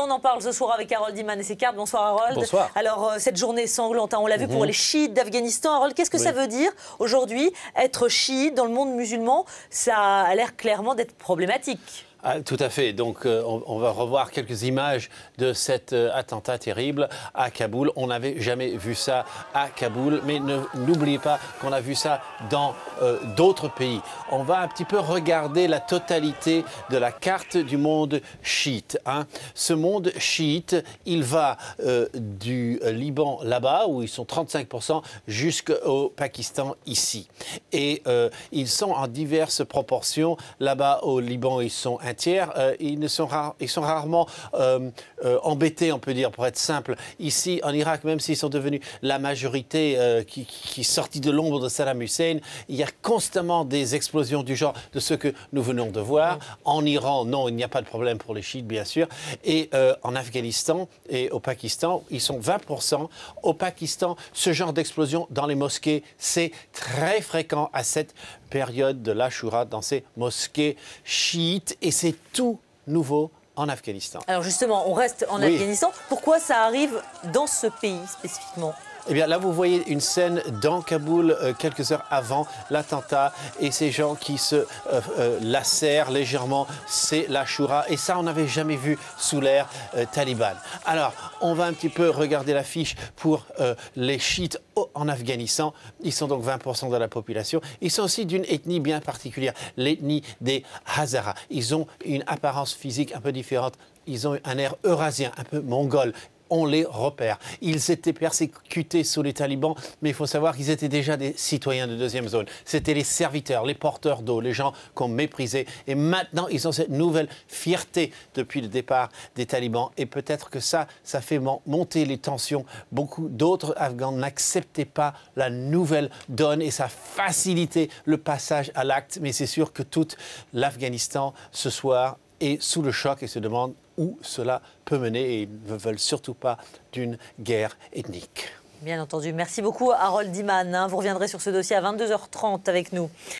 on en parle ce soir avec Harold Iman et ses cartes. Bonsoir Harold. Bonsoir. Alors cette journée sanglante, on l'a vu pour les chiites d'Afghanistan. Harold, qu'est-ce que ça veut dire aujourd'hui être chiite dans le monde musulman? Ça a l'air clairement d'être problématique. Ah, tout à fait. Donc, on va revoir quelques images de cet attentat terrible à Kaboul. On n'avait jamais vu ça à Kaboul, mais n'oubliez pas qu'on a vu ça dans d'autres pays. On va un petit peu regarder la totalité de la carte du monde chiite. Ce monde chiite, il va du Liban là-bas, où ils sont 35%, jusqu'au Pakistan ici. Et ils sont en diverses proportions. Là-bas, au Liban, ils sont un tiers, ils sont rarement embêtés, on peut dire, pour être simple. Ici, en Irak, même s'ils sont devenus la majorité qui sortit de l'ombre de Saddam Hussein, il y a constamment des explosions du genre de ce que nous venons de voir. En Iran, non, il n'y a pas de problème pour les chiites, bien sûr. Et en Afghanistan et au Pakistan, ils sont 20%. Au Pakistan, ce genre d'explosion dans les mosquées, c'est très fréquent à cette période de l'Ashura dans ces mosquées chiites, et c'est tout nouveau en Afghanistan. Alors justement, on reste en Afghanistan. Pourquoi ça arrive dans ce pays spécifiquement ? Eh bien, là, vous voyez une scène dans Kaboul quelques heures avant l'attentat, et ces gens qui se lacèrent légèrement, c'est l'Ashura, et ça, on n'avait jamais vu sous l'ère talibane. Alors, on va un petit peu regarder l'affiche pour les chiites en Afghanistan. Ils sont donc 20% de la population. Ils sont aussi d'une ethnie bien particulière, l'ethnie des Hazaras. Ils ont une apparence physique un peu différente. Ils ont un air eurasien, un peu mongol. On les repère. Ils étaient persécutés sous les talibans, mais il faut savoir qu'ils étaient déjà des citoyens de deuxième zone. C'était les serviteurs, les porteurs d'eau, les gens qu'on méprisait. Et maintenant, ils ont cette nouvelle fierté depuis le départ des talibans. Et peut-être que ça fait monter les tensions. Beaucoup d'autres Afghans n'acceptaient pas la nouvelle donne, et ça facilitait le passage à l'acte. Mais c'est sûr que tout l'Afghanistan, ce soir, est sous le choc et se demande où cela peut mener, et ils ne veulent surtout pas d'une guerre ethnique. Bien entendu. Merci beaucoup Harold Iman. Vous reviendrez sur ce dossier à 22h30 avec nous.